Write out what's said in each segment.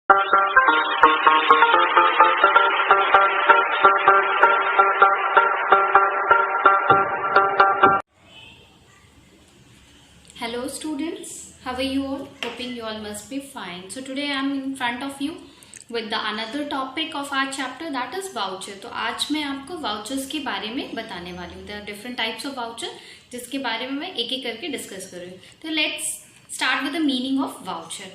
Hello students, how are you all? Hoping you all must be fine. So today I am in front of you with the another topic of our chapter, that is voucher. तो आज मैं आपको vouchers के बारे में बताने वाली हूँ. There are different types of voucher जिसके बारे में मैं एक एक करके डिस्कस कर रही हूँ. तो let's start with the meaning of voucher.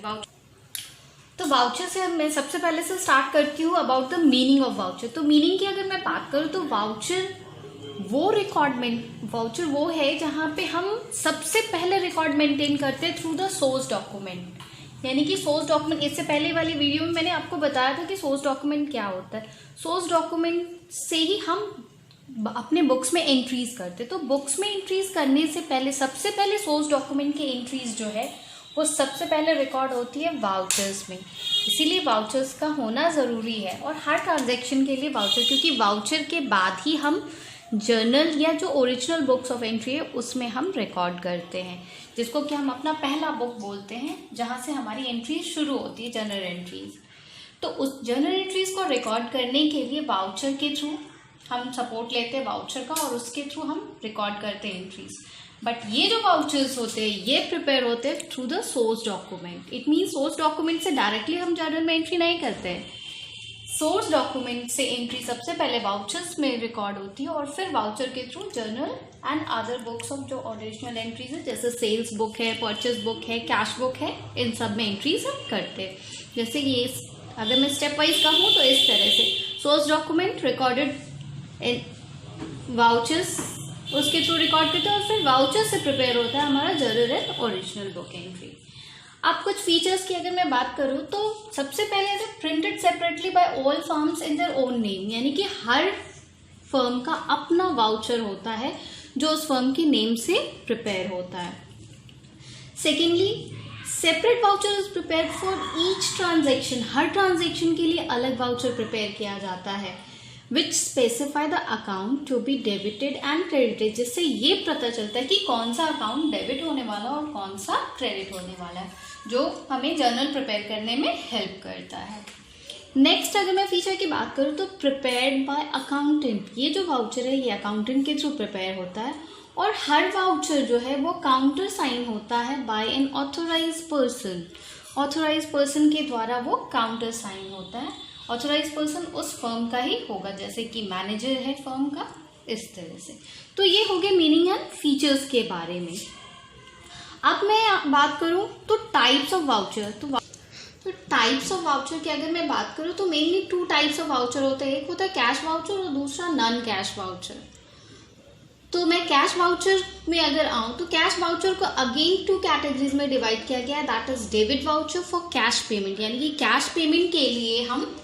तो वाउचर से मैं सबसे पहले से स्टार्ट करती हूँ about the meaning of voucher. तो मीनिंग की अगर मैं बात करूँ तो वाउचर वो है जहाँ पे हम सबसे पहले रिकॉर्ड मेंटेन करते हैं थ्रू द सोर्स डॉक्यूमेंट. यानी कि सोर्स डॉक्यूमेंट, इससे पहले वाली वीडियो में मैंने आपको बताया था कि सोर्स डॉक्यूमेंट क्या होता है. सोर्स डॉक्यूमेंट से ही हम अपने बुक्स में एंट्रीज करते. तो बुक्स में एंट्रीज करने से पहले सबसे पहले सोर्स डॉक्यूमेंट के एंट्रीज जो है वो सबसे पहले रिकॉर्ड होती है वाउचर्स में. इसीलिए वाउचर्स का होना ज़रूरी है और हर ट्रांजैक्शन के लिए वाउचर, क्योंकि वाउचर के बाद ही हम जर्नल या जो ओरिजिनल बुक्स ऑफ एंट्री है उसमें हम रिकॉर्ड करते हैं, जिसको कि हम अपना पहला बुक बोलते हैं, जहाँ से हमारी एंट्रीज शुरू होती है, जर्नल एंट्रीज. तो उस जर्नल एंट्रीज को रिकॉर्ड करने के लिए वाउचर के थ्रू हम सपोर्ट लेते हैं वाउचर का, और उसके थ्रू हम रिकॉर्ड करते हैं एंट्रीज. बट ये जो वाउचर्स होते हैं ये प्रिपेयर होते हैं through the source document. It mean source document से डायरेक्टली हम जर्नल में एंट्री नहीं करते हैं. सोर्स डॉक्यूमेंट से एंट्री सबसे पहले वाउचर्स में रिकॉर्ड होती है और फिर वाउचर के through journal and other books of जो ओरिजिनल एंट्रीज है, जैसे सेल्स बुक है, परचेज बुक है, कैश बुक है, इन सब में एंट्रीज हम करते हैं. जैसे ये अगर मैं स्टेप वाइज कहूँ तो इस तरह से सोर्स डॉक्यूमेंट रिकॉर्डेड वाउचर्स उसके थ्रू रिकॉर्ड करते हैं और फिर वाउचर से प्रिपेयर होता है हमारा journal and original book entry. अब कुछ फीचर्स की अगर मैं बात करूं तो सबसे पहले तो printed separately by all firms in their own name. यानी कि हर फर्म का अपना वाउचर होता है जो उस फर्म की नेम से प्रिपेयर होता है. Secondly, separate voucher is prepare for each transaction. हर ट्रांजेक्शन के लिए अलग वाउचर प्रिपेयर किया जाता है which specify the account to be debited and credited. जिससे ये पता चलता है कि कौन सा अकाउंट डेबिट होने वाला है और कौन सा क्रेडिट होने वाला है, जो हमें जर्नल प्रिपेयर करने में हेल्प करता है. नेक्स्ट अगर मैं फीचर की बात करूँ तो प्रिपेयर्ड बाय अकाउंटेंट. ये जो वाउचर है ये अकाउंटेंट के थ्रू प्रिपेयर होता है और हर वाउचर जो है वो काउंटर साइन होता है by an authorise person. Authorise person के द्वारा वो काउंटर साइन होता है. ऑथोराइज पर्सन उस फर्म का ही होगा, जैसे कि मैनेजर है फर्म का, इस तरह से. तो ये हो गया मीनिंग एंड फीचर्स के बारे में. अब मैं बात करूं तो टाइप्स ऑफ वाउचर. तो टाइप्स ऑफ वाउचर की अगर मैं बात करूं तो मेनली 2 टाइप्स ऑफ वाउचर होते हैं. एक होता है कैश वाउचर और दूसरा नॉन कैश वाउचर. तो मैं कैश वाउचर में अगर आऊं तो कैश वाउचर को अगेन 2 कैटेगरीज में डिवाइड किया गया है. That is debit voucher for cash payment. यानी कि कैश पेमेंट के लिए हम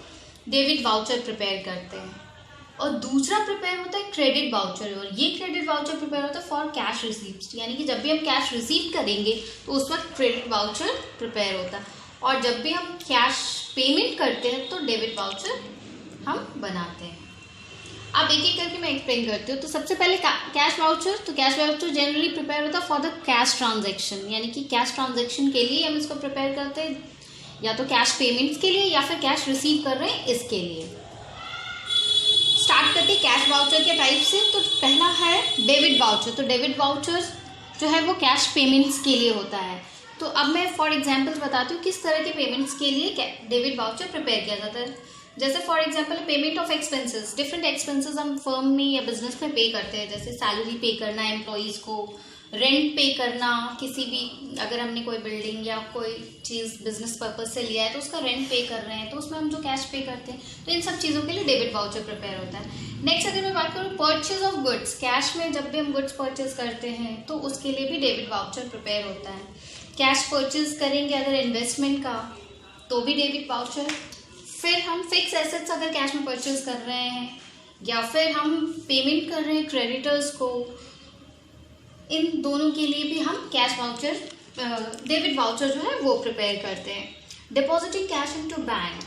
डेबिट वाउचर प्रिपेयर करते हैं. और दूसरा प्रिपेयर होता है क्रेडिट वाउचर, और ये क्रेडिट वाउचर प्रिपेयर होता है फॉर कैश रिसीव्ड. यानी कि जब भी हम कैश रिसीव करेंगे तो उस वक्त क्रेडिट वाउचर प्रिपेयर होता है, और जब भी हम कैश पेमेंट करते हैं तो डेबिट वाउचर हम बनाते हैं. अब एक एक करके मैं एक्सप्लेन करती हूँ. तो सबसे पहले कैश वाउचर. तो कैश वाउचर जनरली प्रिपेयर होता है फॉर द कैश ट्रांजेक्शन. यानी कि कैश ट्रांजेक्शन के लिए हम इसको प्रिपेयर करते हैं, या तो कैश पेमेंट्स के लिए या फिर कैश रिसीव कर रहे हैं इसके लिए. स्टार्ट करते हैं कैश वाउचर के टाइप से. तो पहला है डेबिट वाउचर. तो डेबिट वाउचर जो है वो कैश पेमेंट्स के लिए होता है. तो अब मैं फॉर एग्जांपल बताती हूँ किस तरह के पेमेंट्स के लिए डेबिट वाउचर प्रिपेयर किया जाता है. जैसे for example payment of expenses. Different expenses हम फर्म में या बिजनेस में पे करते हैं, जैसे सैलरी पे करना एम्प्लॉइज को, रेंट पे करना, किसी भी अगर हमने कोई बिल्डिंग या कोई चीज़ बिजनेस पर्पज से लिया है तो उसका रेंट पे कर रहे हैं, तो उसमें हम जो कैश पे करते हैं, तो इन सब चीज़ों के लिए डेबिट वाउचर प्रिपेयर होता है. नेक्स्ट अगर मैं बात करूँ परचेज ऑफ गुड्स. कैश में जब भी हम गुड्स परचेज करते हैं तो उसके लिए भी डेबिट वाउचर प्रिपेयर होता है. कैश परचेज करेंगे अगर इन्वेस्टमेंट का तो भी डेबिट वाउचर. फिर हम फिक्स एसेट्स अगर कैश में परचेज कर रहे हैं या फिर हम पेमेंट कर रहे हैं क्रेडिटर्स को, इन दोनों के लिए भी हम कैश वाउचर डेबिट वाउचर जो है वो प्रिपेयर करते हैं. Depositing cash into bank.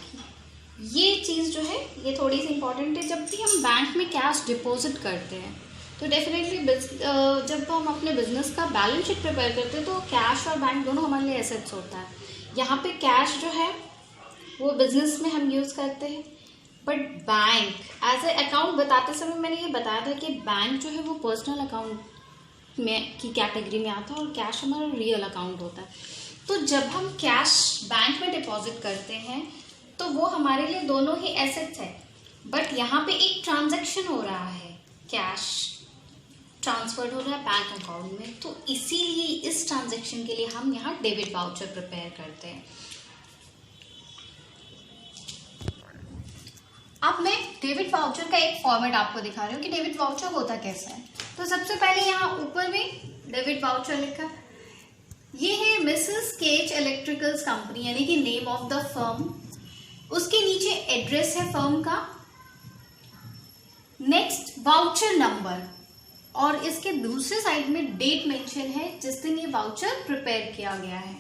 ये चीज़ जो है ये थोड़ी सी इंपॉर्टेंट है. जब भी हम बैंक में कैश डिपॉजिट करते हैं तो डेफिनेटली जब हम अपने बिजनेस का बैलेंस शीट प्रिपेयर करते हैं तो कैश और बैंक दोनों हमारे लिए एसेट्स होता है. यहाँ पे कैश जो है वो बिजनेस में हम यूज़ करते हैं। But bank as a account बताते समय मैंने ये बताया था कि बैंक जो है वो पर्सनल अकाउंट में की कैटेगरी में आता है और कैश हमारा रियल अकाउंट होता है। तो जब हम कैश बैंक में डिपॉजिट करते हैं तो वो हमारे लिए दोनों ही एसेट्स है, बट यहाँ पे एक ट्रांजैक्शन हो रहा है, कैश ट्रांसफर हो रहा है बैंक अकाउंट में, तो इसीलिए इस ट्रांजैक्शन के लिए हम यहाँ डेबिट वाउचर प्रिपेयर करते हैं। अब मैं डेबिट वाउचर का एक फॉर्मेट आपको दिखा रही हूँ कि डेबिट वाउचर होता कैसे है। तो सबसे पहले यहाँ ऊपर में डेबिट वाउचर लिखा, ये है मिसेस केच इलेक्ट्रिकल्स कंपनी यानी कि नेम ऑफ द फर्म, उसके नीचे एड्रेस है फर्म का, नेक्स्ट वाउचर नंबर और इसके दूसरे साइड में डेट मेंशन है जिस दिन ये वाउचर प्रिपेयर किया गया है।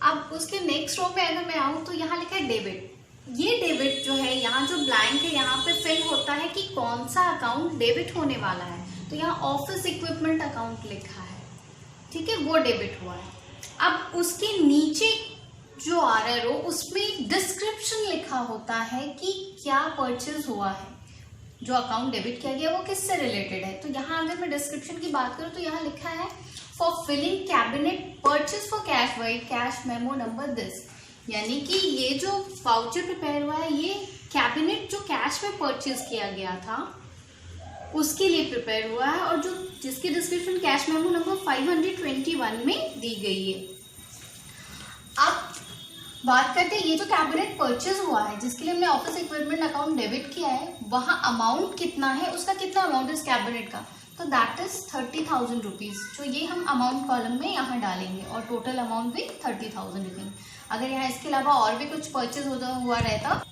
अब उसके नेक्स्ट रो पे अगर मैं आऊँ तो यहाँ लिखा है डेबिट। ये डेबिट जो है, यहाँ जो ब्लैंक है यहाँ पे फिल होता है कि कौन सा अकाउंट डेबिट होने वाला है। तो यहाँ ऑफिस इक्विपमेंट अकाउंट लिखा है, ठीक है, वो डेबिट हुआ है। अब उसके नीचे जो आ रहा है रो, उसमें डिस्क्रिप्शन लिखा होता है कि क्या परचेज हुआ है, जो अकाउंट डेबिट किया गया वो किससे रिलेटेड है। तो यहाँ अगर मैं डिस्क्रिप्शन की बात करूँ तो यहाँ लिखा है for filling cabinet purchase for cash white cash memo number this, यानी कि ये जो वाउचर प्रिपेयर हुआ है ये कैबिनेट जो कैश में परचेज किया गया था उसके लिए प्रिपेयर हुआ है और जो जिसकी डिस्क्रिप्शन कैश मेमो नंबर 521 में दी गई है। अब बात करते हैं ये जो कैबिनेट परचेज हुआ है जिसके लिए हमने ऑफिस इक्विपमेंट अकाउंट डेबिट किया है, वहाँ अमाउंट कितना है, उसका कितना अमाउंट है इस कैबिनेट का, तो दैट इज 30,000 रुपीज़। जो ये हम अमाउंट कॉलम में यहाँ डालेंगे और टोटल अमाउंट भी 30,000 लिखेंगे। अगर यहाँ इसके अलावा और भी कुछ परचेज हुआ रहता,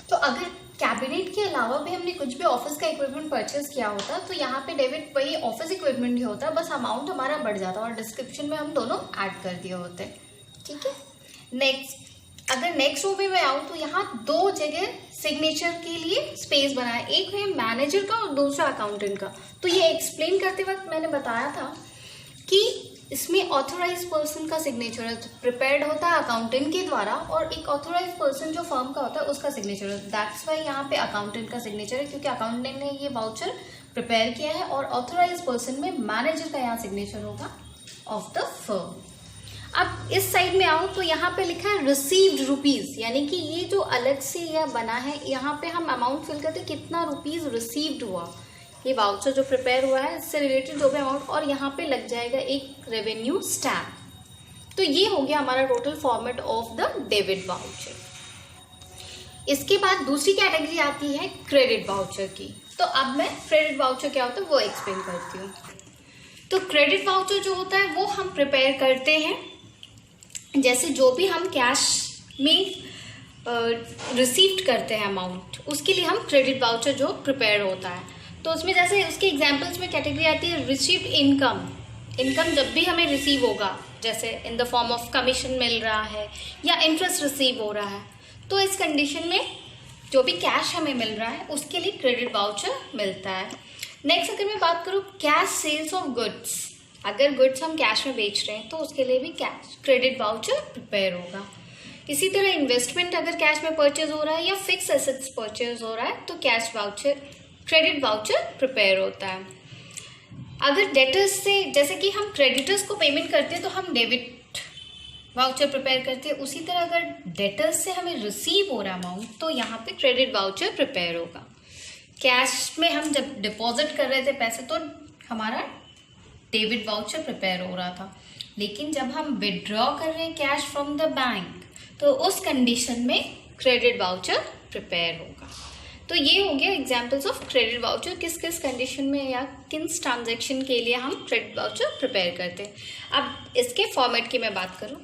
तो अगर कैबिनेट के अलावा भी हमने कुछ भी ऑफिस का इक्विपमेंट परचेज किया होता तो यहाँ पे डेबिट वही ऑफिस इक्विपमेंट ही होता, बस अमाउंट हमारा बढ़ जाता और डिस्क्रिप्शन में हम दोनों ऐड कर दिए होते, ठीक है। नेक्स्ट, अगर नेक्स्ट रो पे मैं आऊँ तो यहाँ दो जगह सिग्नेचर के लिए स्पेस बना है, एक है मैनेजर का और दूसरा अकाउंटेंट का। तो ये एक्सप्लेन करते वक्त मैंने बताया था कि इसमें ऑथोराइज पर्सन का सिग्नेचर प्रिपेयर्ड होता है अकाउंटेंट के द्वारा और एक ऑथोराइज पर्सन जो फर्म का होता है उसका सिग्नेचर, दैट्स वाई यहाँ पे अकाउंटेंट का सिग्नेचर है क्योंकि अकाउंटेंट ने ये वाउचर प्रिपेयर किया है और ऑथोराइज पर्सन में मैनेजर का यहाँ सिग्नेचर होगा ऑफ द फर्म। अब इस साइड में आऊँ तो यहाँ पे लिखा है रिसीव्ड रुपीज़, यानी कि ये जो अलग से यह बना है यहाँ पे हम अमाउंट फिल करते कितना रुपीज़ रिसीव्ड हुआ, ये वाउचर जो प्रिपेयर हुआ है इससे रिलेटेड जो भी अमाउंट, और यहाँ पे लग जाएगा एक रेवेन्यू स्टैम्प। तो ये हो गया हमारा total format of the debit voucher. इसके बाद दूसरी कैटेगरी आती है क्रेडिट वाउचर की। तो अब मैं क्रेडिट वाउचर क्या होता है वो एक्सप्लेन करती हूँ। तो क्रेडिट वाउचर जो होता है वो हम प्रिपेयर करते हैं जैसे जो भी हम कैश में रिसीव्ड करते हैं अमाउंट, उसके लिए हम क्रेडिट वाउचर जो प्रिपेयर होता है। तो उसमें जैसे उसके एग्जांपल्स में कैटेगरी आती है रिसीव्ड इनकम, इनकम जब भी हमें रिसीव होगा जैसे in the form of commission मिल रहा है या इंटरेस्ट रिसीव हो रहा है, तो इस कंडीशन में जो भी कैश हमें मिल रहा है उसके लिए क्रेडिट वाउचर मिलता है। नेक्स्ट अगर मैं बात करूँ कैश सेल्स ऑफ गुड्स, अगर गुड्स हम कैश में बेच रहे हैं तो उसके लिए भी कैश क्रेडिट वाउचर प्रिपेयर होगा। इसी तरह इन्वेस्टमेंट अगर कैश में परचेज हो रहा है या फिक्स एसेट्स परचेज हो रहा है तो cash voucher credit voucher prepare होता है। अगर डेटर्स से, जैसे कि हम क्रेडिटर्स को पेमेंट करते हैं तो हम डेबिट वाउचर प्रिपेयर करते हैं, उसी तरह अगर डेटर्स से हमें रिसीव हो रहा अमाउंट तो यहाँ पे क्रेडिट वाउचर प्रिपेयर होगा। कैश में हम जब डिपॉजिट कर रहे थे पैसे तो हमारा डेबिट वाउचर प्रिपेयर हो रहा था, लेकिन जब हम विड्रॉ कर रहे हैं कैश फ्रॉम द बैंक तो उस कंडीशन में क्रेडिट वाउचर प्रिपेयर होगा। तो ये हो गया एग्जांपल्स ऑफ क्रेडिट वाउचर, किस किस कंडीशन में या किन ट्रांजैक्शन के लिए हम क्रेडिट वाउचर प्रिपेयर करते हैं। अब इसके फॉर्मेट की मैं बात करूँ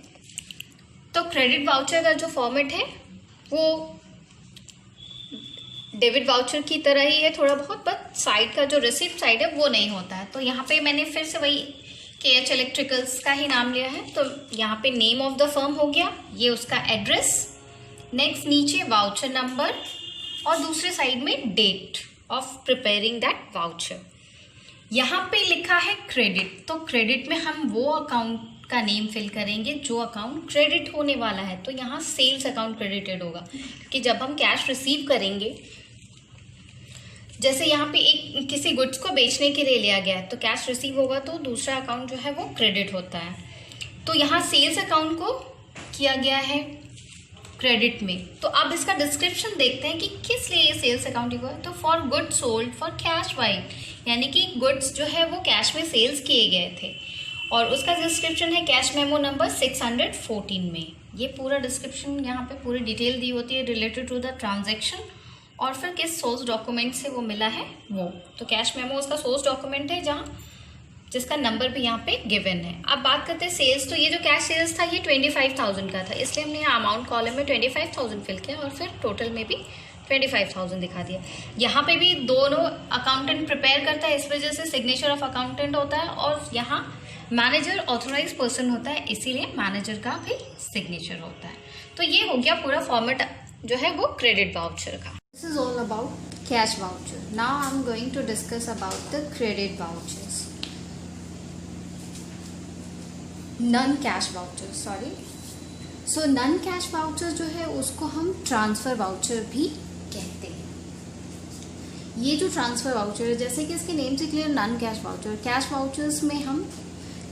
तो क्रेडिट वाउचर का जो फॉर्मेट है वो डेबिट वाउचर की तरह ही है थोड़ा बहुत, बट साइड का जो रिसिप्ट साइड है वो नहीं होता है। तो यहाँ पे मैंने फिर से वही KH इलेक्ट्रिकल्स का ही नाम लिया है। तो यहाँ पे नेम ऑफ द फर्म हो गया, ये उसका एड्रेस, नेक्स्ट नीचे वाउचर नंबर और दूसरे साइड में date of preparing that voucher. यहाँ पे लिखा है क्रेडिट, तो क्रेडिट में हम वो अकाउंट का नेम फिल करेंगे जो अकाउंट क्रेडिट होने वाला है। तो यहाँ सेल्स अकाउंट क्रेडिटेड होगा, कि जब हम कैश रिसीव करेंगे, जैसे यहाँ पे एक किसी गुड्स को बेचने के लिए लिया गया है तो कैश रिसीव होगा तो दूसरा अकाउंट जो है वो क्रेडिट होता है। तो यहाँ सेल्स अकाउंट को किया गया है क्रेडिट में। तो अब इसका डिस्क्रिप्शन देखते हैं कि किस लिए ये सेल्स अकाउंट हुआ है। तो for goods sold for cash wise, यानी कि गुड्स जो है वो कैश में सेल्स किए गए थे, और उसका डिस्क्रिप्शन है कैश मेमो नंबर 614 में। ये पूरा डिस्क्रिप्शन यहाँ पे पूरी डिटेल दी होती है रिलेटेड टू द ट्रांजैक्शन, और फिर किस सोर्स डॉक्यूमेंट से वो मिला है वो। तो कैश मेमो उसका सोर्स डॉक्यूमेंट है जहाँ जिसका नंबर भी यहाँ पे गिवन है। अब बात करते हैं सेल्स। तो ये जो कैश सेल्स था ये 25,000 का था, इसलिए हमने यहाँ अमाउंट कॉलम में 25,000 फिल किया और फिर टोटल में भी 25,000 दिखा दिया। यहाँ पे भी दोनों अकाउंटेंट प्रिपेयर करता है, इस वजह से सिग्नेचर ऑफ अकाउंटेंट होता है, और यहाँ मैनेजर ऑथोराइज पर्सन होता है, इसीलिए मैनेजर का भी सिग्नेचर होता है। तो ये हो गया पूरा फॉर्मेट जो है वो क्रेडिट वाउचर का। This is all about cash voucher. Now I'm going to discuss about the credit vouchers. Non-cash vouchers, sorry. So non-cash voucher जो है उसको हम ट्रांसफर वाउचर भी कहते हैं। ये जो ट्रांसफर वाउचर है, जैसे कि इसके नेम से clear, non cash voucher. Cash vouchers में हम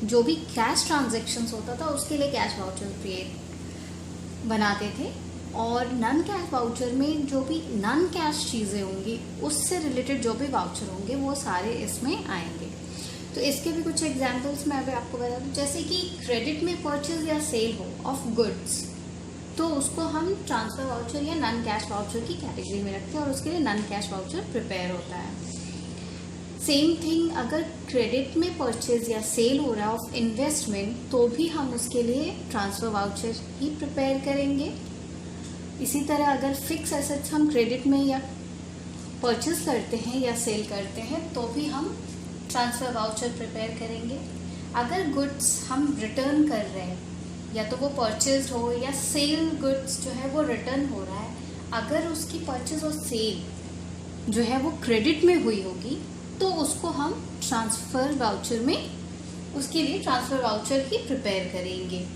जो भी कैश ट्रांजेक्शन्स होता था उसके लिए कैश वाउचर क्रिएट बनाते थे, और नॉन कैश वाउचर में जो भी नॉन कैश चीज़ें होंगी उससे रिलेटेड जो भी वाउचर होंगे वो सारे इसमें आएंगे। तो इसके भी कुछ एग्जांपल्स मैं अभी आपको बता दूँ। जैसे कि क्रेडिट में परचेज या सेल हो ऑफ गुड्स, तो उसको हम ट्रांसफर वाउचर या नॉन कैश वाउचर की कैटेगरी में रखते हैं, और उसके लिए नॉन कैश वाउचर प्रिपेयर होता है। सेम थिंग अगर क्रेडिट में परचेज या सेल हो रहा है ऑफ इन्वेस्टमेंट, तो भी हम उसके लिए ट्रांसफर वाउचर ही प्रिपेयर करेंगे। इसी तरह अगर फिक्स एसेट्स हम क्रेडिट में या परचेज करते हैं या सेल करते हैं तो भी हम ट्रांसफर वाउचर प्रिपेयर करेंगे। अगर गुड्स हम रिटर्न कर रहे हैं, या तो वो परचेज हो या सेल गुड्स जो है वो रिटर्न हो रहा है, अगर उसकी परचेज और सेल जो है वो क्रेडिट में हुई होगी तो उसको हम ट्रांसफर वाउचर में, उसके लिए ट्रांसफर वाउचर ही प्रिपेयर करेंगे।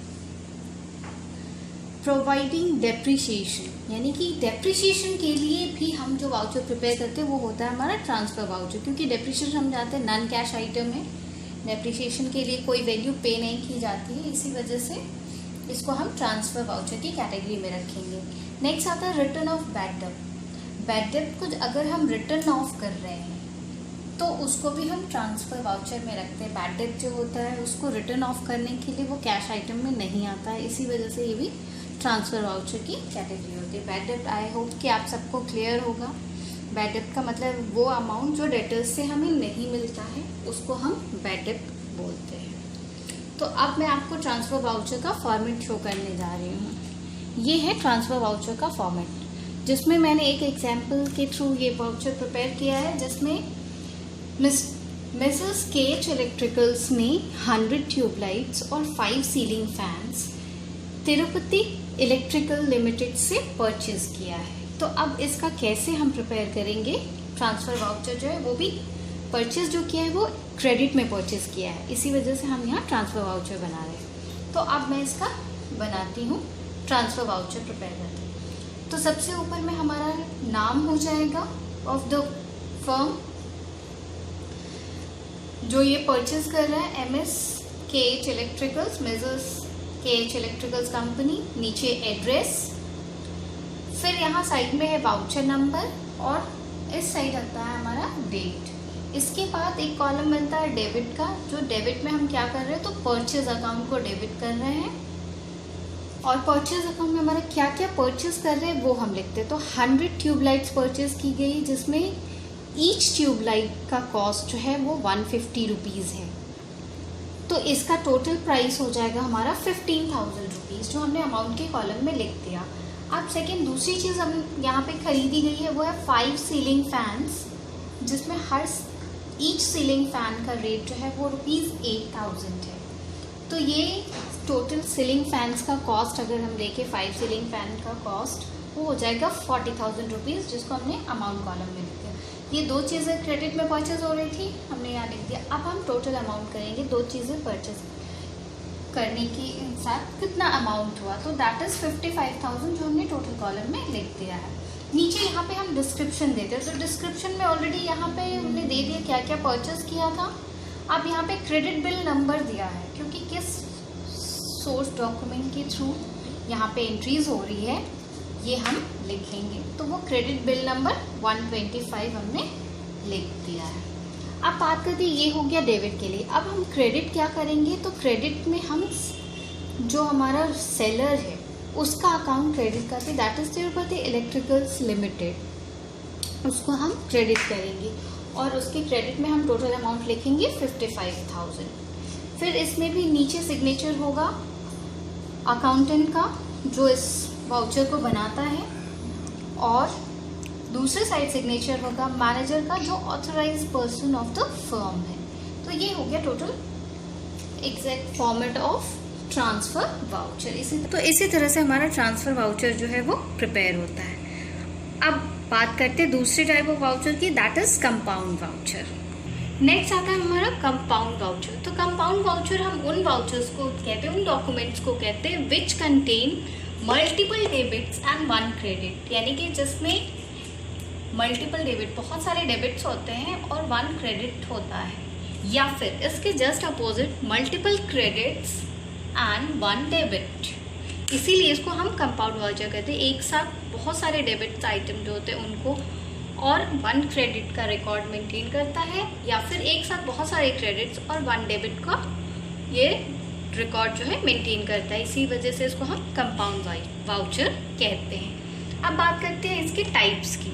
प्रोवाइडिंग डेप्रिसिएशन, यानी कि डेप्रिसिएशन के लिए भी हम जो वाउचर प्रिपेयर करते हैं वो होता है हमारा ट्रांसफर वाउचर, क्योंकि डेप्रिसिएशन हम जानते हैं नॉन कैश आइटम है, डेप्रिसिएशन के लिए कोई वैल्यू पे नहीं की जाती है, इसी वजह से इसको हम ट्रांसफर वाउचर की कैटेगरी में रखेंगे। नेक्स्ट आता है रिटर्न ऑफ बैड डेब्ट। बैड डेब्ट कुछ अगर हम रिटर्न ऑफ कर रहे हैं तो उसको भी हम ट्रांसफर वाउचर में रखते हैं। बैड डेब्ट जो होता है उसको रिटर्न ऑफ करने के लिए वो कैश आइटम में नहीं आता है, इसी वजह से ये भी ट्रांसफर वाउचर की कैटेगरी होती है। बैड डेब्ट आई होप कि आप सबको क्लियर होगा। बैड डेब्ट का मतलब वो अमाउंट जो डेटर्स से हमें नहीं मिलता है उसको हम बैड डेब्ट बोलते हैं। तो अब मैं आपको ट्रांसफर वाउचर का फॉर्मेट शो करने जा रही हूँ। ये है ट्रांसफर वाउचर का फॉर्मेट, जिसमें मैंने एक एग्जाम्पल के थ्रू ये वाउचर प्रिपेयर किया है, जिसमें मिसेस केच इलेक्ट्रिकल्स ने 100 ट्यूबलाइट्स और 5 ceiling fans Tirupati electrical limited से परचेज किया है। तो अब इसका कैसे हम प्रिपेयर करेंगे ट्रांसफर वाउचर जो है, वो भी परचेज जो किया है वो क्रेडिट में परचेज किया है, इसी वजह से हम यहाँ ट्रांसफर वाउचर बना रहे हैं। तो अब मैं इसका बनाती हूँ ट्रांसफर वाउचर प्रिपेयर करती हूँ। तो सबसे ऊपर में हमारा नाम हो जाएगा ऑफ द फर्म जो ये परचेज कर रहा है, MSKH electricals, measures KH electricals company. नीचे एड्रेस, फिर यहाँ साइड में है वाउचर नंबर, और इस साइड आता है हमारा डेट। इसके बाद एक कॉलम बनता है डेबिट का, जो डेबिट में हम क्या कर रहे हैं, तो परचेज अकाउंट को डेबिट कर रहे हैं, और परचेज अकाउंट में हमारा क्या क्या परचेज कर रहे हैं वो हम लिखते हैं। तो 100 ट्यूबलाइट्स परचेज की गई, जिसमें ईच ट्यूबलाइट का कॉस्ट जो है वो 150 रुपीज़ है। तो इसका टोटल प्राइस हो जाएगा हमारा 15,000 रुपीज़, जो हमने अमाउंट के कॉलम में लिख दिया। अब सेकेंड दूसरी चीज़ हम यहाँ पे खरीदी गई है वो है 5 सीलिंग फैंस, जिसमें हर ईच सीलिंग फैन का रेट जो है वो ₹8,000 है। तो ये टोटल सीलिंग फैंस का कॉस्ट अगर हम देखें, 5 सीलिंग फैन का कॉस्ट वो हो जाएगा 40,000 रुपीज़, जिसको हमने अमाउंट कॉलम में लिख दिया। ये दो चीज़ें क्रेडिट में परचेज हो रही थी, हमने यहाँ लिख दिया। अब हम टोटल अमाउंट करेंगे, दो चीज़ें परचेज करने के साथ कितना अमाउंट हुआ, तो दैट इज 55,000 जो हमने टोटल कॉलम में लिख दिया है। नीचे यहाँ पे हम डिस्क्रिप्शन देते हैं, तो डिस्क्रिप्शन में ऑलरेडी यहाँ पे हमने दे दिया क्या क्या परचेस किया था। अब यहाँ पे क्रेडिट बिल नंबर दिया है, क्योंकि किस सोर्स डॉक्यूमेंट के थ्रू यहाँ पे एंट्रीज हो रही है ये हम लिखेंगे, तो वो क्रेडिट बिल नंबर 125 हमने लिख दिया है। अब बात करते हैं, ये हो गया डेबिट के लिए। अब हम क्रेडिट क्या करेंगे, तो क्रेडिट में हम जो हमारा सेलर है उसका अकाउंट क्रेडिट करते, that is Tirupati electricals limited, उसको हम क्रेडिट करेंगे और उसके क्रेडिट में हम टोटल अमाउंट लिखेंगे 55,000। फिर इसमें भी नीचे सिग्नेचर होगा अकाउंटेंट का जो इस वाउचर को बनाता है, और दूसरे साइड सिग्नेचर होगा मैनेजर का जो authorise person of the firm है। तो ये हो गया total exact format of transfer voucher. इसी तरह से हमारा ट्रांसफर वाउचर जो है वो प्रिपेयर होता है। अब बात करते हैं दूसरी टाइप ऑफ वाउचर की, that is compound voucher. Next आता है हमारा कंपाउंड वाउचर। तो कंपाउंड वाउचर हम उन वाउचर्स को कहते हैं, उन डॉक्यूमेंट्स को कहते हैं which contain multiple debits and one credit, यानी कि जिसमें मल्टीपल डेबिट, बहुत सारे डेबिट्स होते हैं और वन क्रेडिट होता है, या फिर इसके just opposite multiple credits and one debit. इसीलिए इसको हम कंपाउंड वाउचर कहते हैं। एक साथ बहुत सारे डेबिट्स आइटम जो होते हैं उनको और वन क्रेडिट का रिकॉर्ड मेंटेन करता है, या फिर एक साथ बहुत सारे क्रेडिट्स और वन डेबिट का ये रिकॉर्ड जो है मेंटेन करता है। इसी वजह से इसको हम कंपाउंड वाउचर कहते हैं। अब बात करते हैं इसके टाइप्स की।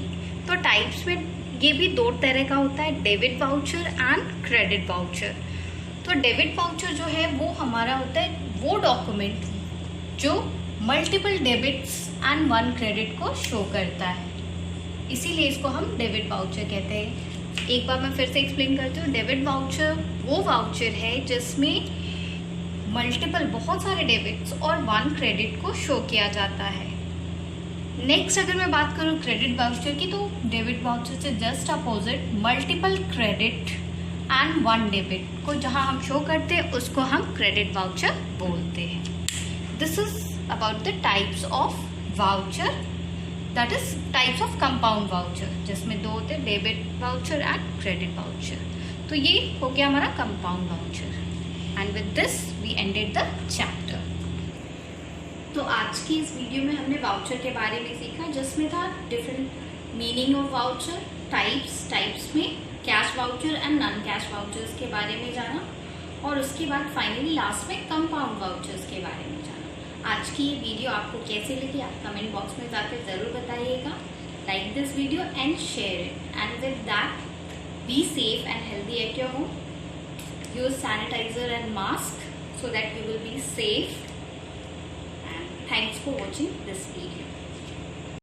तो टाइप्स में ये भी दो तरह का होता है, debit voucher and credit voucher. तो डेबिट वाउचर जो है वो हमारा होता है वो डॉक्यूमेंट जो multiple debits and one credit को शो करता है, इसीलिए इसको हम डेबिट वाउचर कहते हैं। एक बार मैं फिर से एक्सप्लेन करती हूँ। डेबिट वाउचर वो वाउचर है जिसमें मल्टीपल, बहुत सारे डेबिट्स और वन क्रेडिट को शो किया जाता है। नेक्स्ट अगर मैं बात करूँ क्रेडिट वाउचर की, तो डेबिट वाउचर से just opposite multiple credit and one debit को जहाँ हम शो करते हैं उसको हम क्रेडिट वाउचर बोलते हैं। This is about the types of voucher, that is types of compound voucher, जिसमें दो होते हैं, debit voucher and credit voucher. तो ये हो गया हमारा compound voucher. And with this we ended the chapter. तो आज की इस वीडियो में हमने वाउचर के बारे में सीखा, जिसमें था different meaning of voucher, types में cash voucher and non cash vouchers के बारे में जाना, और उसके बाद फाइनली लास्ट में कंपाउंड वाउचर्स के बारे में जाना। आज की ये वीडियो आपको कैसे लगी आप कमेंट बॉक्स में जाकर ज़रूर बताइएगा। Like this video and share it, and with that be safe and healthy at your home. Use sanitizer and mask so that you will be safe, and thanks for watching this video.